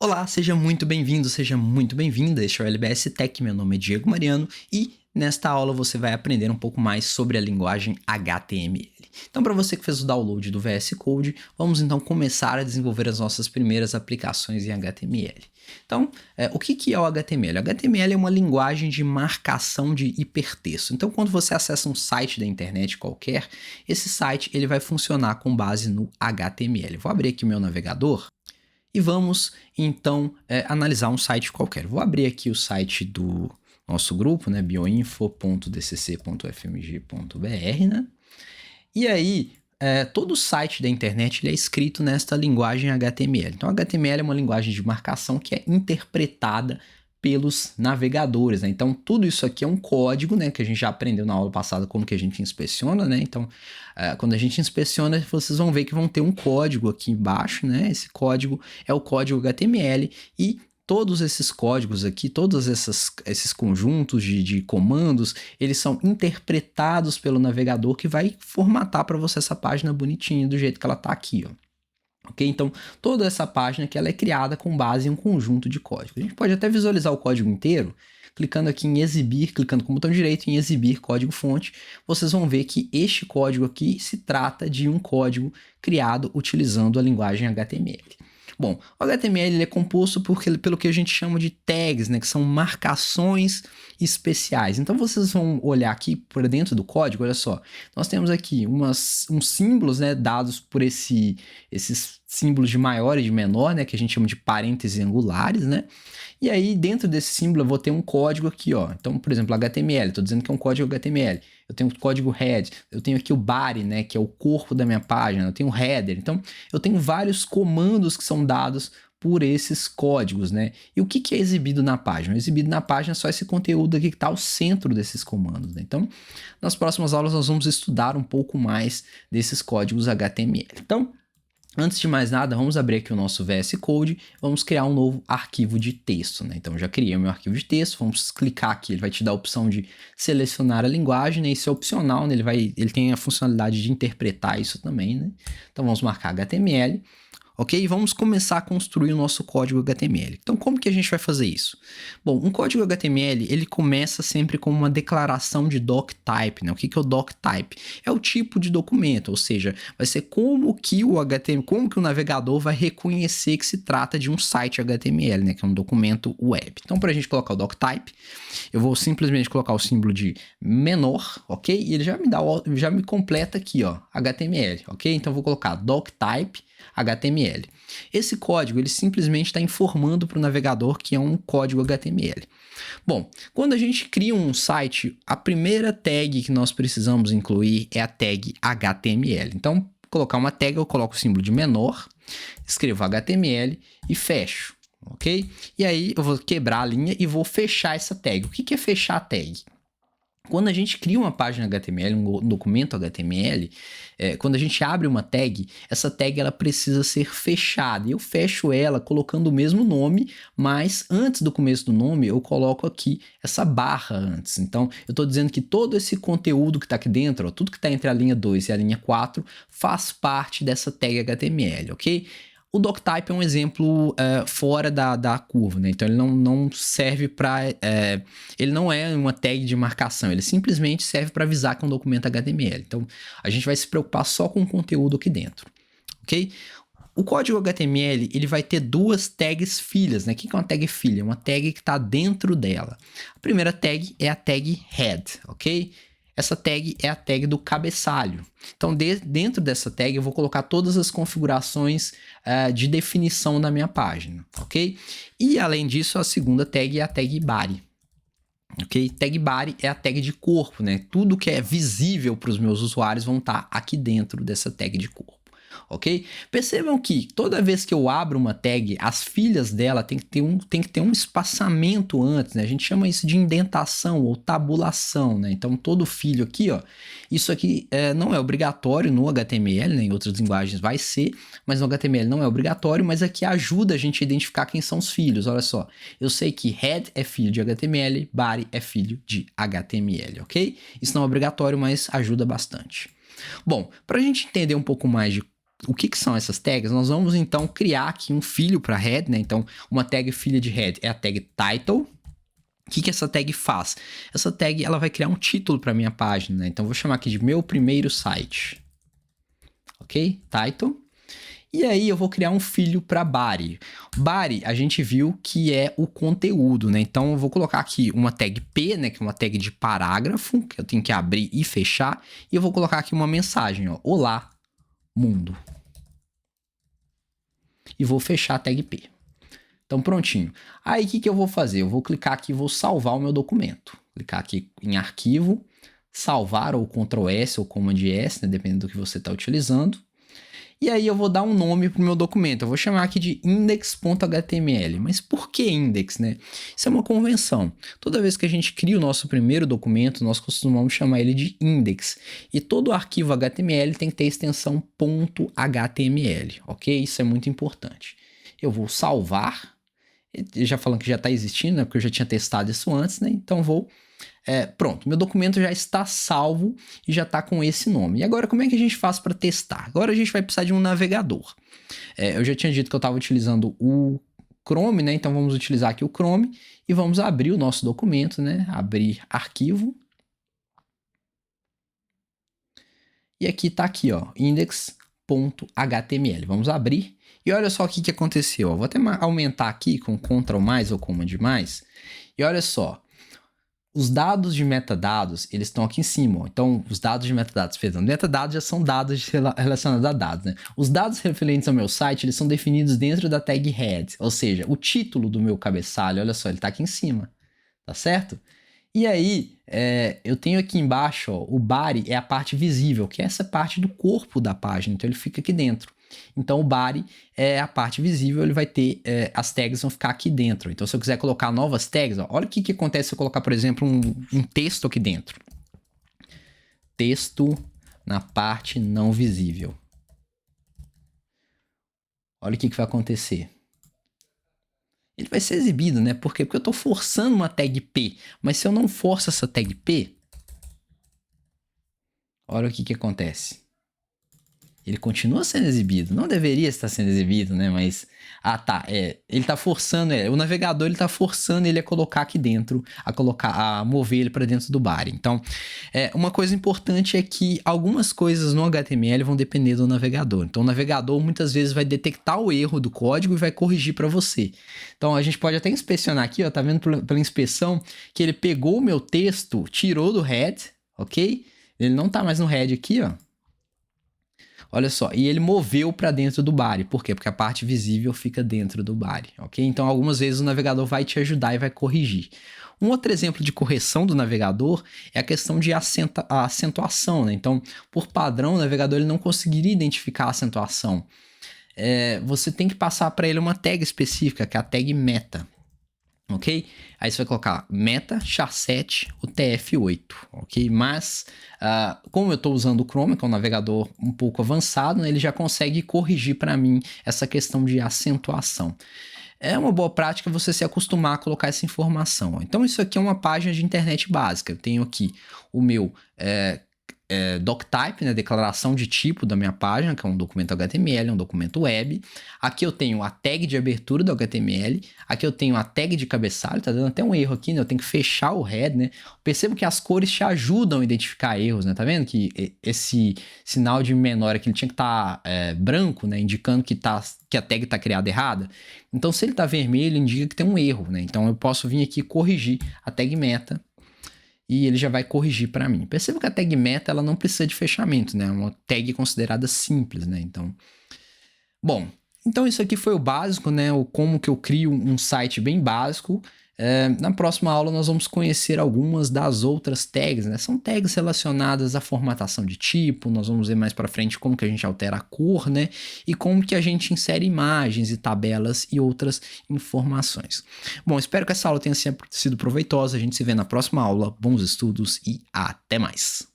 Olá, seja muito bem-vindo, seja muito bem-vinda. Este é o LBS Tech, meu nome é Diego Mariano e nesta aula você vai aprender um pouco mais sobre a linguagem HTML. Então, para você que fez o download do VS Code, vamos então começar a desenvolver as nossas primeiras aplicações em HTML. Então, o que é o HTML? O HTML é uma linguagem de marcação de hipertexto. Então, quando você acessa um site da internet qualquer, esse site ele vai funcionar com base no HTML. Vou abrir aqui o meu navegador e vamos então analisar um site qualquer. Vou abrir aqui o site do nosso grupo, né, bioinfo.dcc.fmg.br, né? E aí, todo site da internet ele é escrito nesta linguagem HTML. Então, HTML é uma linguagem de marcação que é interpretada pelos navegadores, né? Então, tudo isso aqui é um código, né, que a gente já aprendeu na aula passada como que a gente inspeciona, né? Então, quando a gente inspeciona, vocês vão ver que vão ter um código aqui embaixo, né? Esse código é o código HTML e todos esses códigos aqui, esses conjuntos de comandos, eles são interpretados pelo navegador que vai formatar para você essa página bonitinha do jeito que ela está aqui, ó. Ok? Então, toda essa página aqui ela é criada com base em um conjunto de código. A gente pode até visualizar o código inteiro, clicando aqui em exibir, clicando com o botão direito em exibir código-fonte, vocês vão ver que este código aqui se trata de um código criado utilizando a linguagem HTML. Bom, o HTML ele é composto pelo que a gente chama de tags, né, que são marcações especiais. Então vocês vão olhar aqui por dentro do código, olha só, nós temos aqui uns símbolos, né, dados por esses símbolos de maior e de menor, né, que a gente chama de parênteses angulares, né? E aí dentro desse símbolo eu vou ter um código aqui, ó. Então, por exemplo, HTML, estou dizendo que é um código HTML. Eu tenho o código head, eu tenho aqui o body, né, que é o corpo da minha página, eu tenho o header. Então, eu tenho vários comandos que são dados por esses códigos, né? E o que é exibido na página? Exibido na página é só esse conteúdo aqui que está ao centro desses comandos, né? Então, nas próximas aulas nós vamos estudar um pouco mais desses códigos HTML. Então, antes de mais nada, vamos abrir aqui o nosso VS Code, vamos criar um novo arquivo de texto, né? Então, já criei o meu arquivo de texto, vamos clicar aqui, ele vai te dar a opção de selecionar a linguagem, né? Isso é opcional, né? Ele tem a funcionalidade de interpretar isso também, né? Então, vamos marcar HTML. Ok? Vamos começar a construir o nosso código HTML. Então, como que a gente vai fazer isso? Bom, um código HTML, ele começa sempre com uma declaração de doctype, né? O que é o doctype? É o tipo de documento, ou seja, vai ser como que o navegador vai reconhecer que se trata de um site HTML, né? Que é um documento web. Então, para a gente colocar o doctype, eu vou simplesmente colocar o símbolo de menor, ok? E ele já me completa aqui, ó, HTML, ok? Então, eu vou colocar doctype HTML. Esse código ele simplesmente está informando para o navegador que é um código HTML. Bom, quando a gente cria um site, a primeira tag que nós precisamos incluir é a tag HTML. Então, colocar uma tag, eu coloco o símbolo de menor, escrevo HTML e fecho, ok? E aí eu vou quebrar a linha e vou fechar essa tag. O que é fechar a tag? Quando a gente cria uma página HTML, um documento HTML, quando a gente abre uma tag, essa tag ela precisa ser fechada. E eu fecho ela colocando o mesmo nome, mas antes do começo do nome eu coloco aqui essa barra antes. Então eu estou dizendo que todo esse conteúdo que está aqui dentro, ó, tudo que está entre a linha 2 e a linha 4, faz parte dessa tag HTML, ok? O doctype é um exemplo fora da curva, né? Então ele não serve para... ele não é uma tag de marcação, ele simplesmente serve para avisar que é um documento HTML. Então a gente vai se preocupar só com o conteúdo aqui dentro, ok? O código HTML ele vai ter duas tags filhas, né? O que é uma tag filha? Uma tag que está dentro dela. A primeira tag é a tag head, ok? Essa tag é a tag do cabeçalho. Então, dentro dessa tag, eu vou colocar todas as configurações de definição da minha página, ok? E, além disso, a segunda tag é a tag body. Ok? Tag body é a tag de corpo, né? Tudo que é visível para os meus usuários vão estar aqui dentro dessa tag de corpo. Ok? Percebam que toda vez que eu abro uma tag, as filhas dela tem que ter um espaçamento antes, né? A gente chama isso de indentação ou tabulação, né? Então todo filho aqui, ó, isso aqui não é obrigatório no HTML, né? Em outras linguagens vai ser, mas no HTML não é obrigatório, mas aqui ajuda a gente a identificar quem são os filhos. Olha só, eu sei que head é filho de HTML, body é filho de HTML, ok? Isso não é obrigatório, mas ajuda bastante. Bom, para a gente entender um pouco mais de o que são essas tags? Nós vamos então criar aqui um filho para head, né? Então, uma tag filha de head é a tag title. O que essa tag faz? Essa tag ela vai criar um título para minha página, né? Então, vou chamar aqui de meu primeiro site. Ok? Title. E aí eu vou criar um filho para body. Body a gente viu que é o conteúdo, né? Então eu vou colocar aqui uma tag P, né? Que é uma tag de parágrafo, que eu tenho que abrir e fechar. E eu vou colocar aqui uma mensagem, ó. Olá, mundo. E vou fechar a tag P. Então prontinho. Aí o que eu vou fazer? Eu vou clicar aqui e vou salvar o meu documento. Clicar aqui em arquivo, salvar ou Ctrl S ou Command S, né? Dependendo do que você está utilizando. E aí eu vou dar um nome para o meu documento. Eu vou chamar aqui de index.html. Mas por que index, né? Isso é uma convenção. Toda vez que a gente cria o nosso primeiro documento, nós costumamos chamar ele de index. E todo arquivo HTML tem que ter a extensão .html, ok? Isso é muito importante. Eu vou salvar. Já falando que já está existindo, né? Porque eu já tinha testado isso antes, né? Então vou... pronto, meu documento já está salvo e já está com esse nome. E agora como é que a gente faz para testar? Agora a gente vai precisar de um navegador. Eu já tinha dito que eu estava utilizando o Chrome, né? Então vamos utilizar aqui o Chrome e vamos abrir o nosso documento, né? Abrir arquivo. E aqui está aqui, ó, index.html. Vamos abrir. E olha só o que aconteceu. Vou até aumentar aqui com Ctrl mais ou Command mais. E olha só. Os dados de metadados, eles estão aqui em cima. Ó. Então, os dados de metadados, perdão, metadados já são dados relacionados a dados, né? Os dados referentes ao meu site, eles são definidos dentro da tag head, ou seja, o título do meu cabeçalho, olha só, ele está aqui em cima, tá certo? E aí, eu tenho aqui embaixo, ó, o body é a parte visível, que é essa parte do corpo da página, então ele fica aqui dentro. Então o body é a parte visível, ele vai ter, as tags vão ficar aqui dentro. Então se eu quiser colocar novas tags, ó, olha o que acontece se eu colocar, por exemplo, um texto aqui dentro. Texto na parte não visível. Olha o que vai acontecer. Ele vai ser exibido, né? Por quê? Porque eu estou forçando uma tag P. Mas se eu não forço essa tag P, olha o que acontece. Ele continua sendo exibido. Não deveria estar sendo exibido, né? Mas... Ah, tá. Ele está forçando... O navegador, ele está forçando ele a colocar aqui dentro, a mover ele para dentro do body. Então, uma coisa importante é que algumas coisas no HTML vão depender do navegador. Então, o navegador muitas vezes vai detectar o erro do código e vai corrigir para você. Então, a gente pode até inspecionar aqui, ó. Tá vendo pela inspeção que ele pegou o meu texto, tirou do head, ok? Ele não tá mais no head aqui, ó. Olha só, e ele moveu para dentro do body. Por quê? Porque a parte visível fica dentro do body, ok? Então, algumas vezes o navegador vai te ajudar e vai corrigir. Um outro exemplo de correção do navegador é a questão de acentuação, né? Então, por padrão, o navegador ele não conseguiria identificar a acentuação. Você tem que passar para ele uma tag específica, que é a tag meta. Ok? Aí você vai colocar meta char7 UTF-8, ok? Mas, como eu estou usando o Chrome, que é um navegador um pouco avançado, né, ele já consegue corrigir para mim essa questão de acentuação. É uma boa prática você se acostumar a colocar essa informação. Ó. Então, isso aqui é uma página de internet básica. Eu tenho aqui o meu... doctype, né, declaração de tipo da minha página, que é um documento HTML, um documento web. Aqui eu tenho a tag de abertura do HTML. Aqui eu tenho a tag de cabeçalho. Tá dando até um erro aqui, né? Eu tenho que fechar o head, né? Percebo que as cores te ajudam a identificar erros, né? Tá vendo que esse sinal de menor aqui ele tinha que estar branco, né? Indicando que a tag está criada errada. Então, se ele está vermelho, indica que tem um erro, né? Então, eu posso vir aqui corrigir a tag meta e ele já vai corrigir para mim. Perceba que a tag meta ela não precisa de fechamento, né? É uma tag considerada simples, né? Então, bom, então isso aqui foi o básico, né? O como que eu crio um site bem básico. Na próxima aula nós vamos conhecer algumas das outras tags, né? São tags relacionadas à formatação de tipo, nós vamos ver mais para frente como que a gente altera a cor, né? E como que a gente insere imagens e tabelas e outras informações. Bom, espero que essa aula tenha sido proveitosa, a gente se vê na próxima aula, bons estudos e até mais!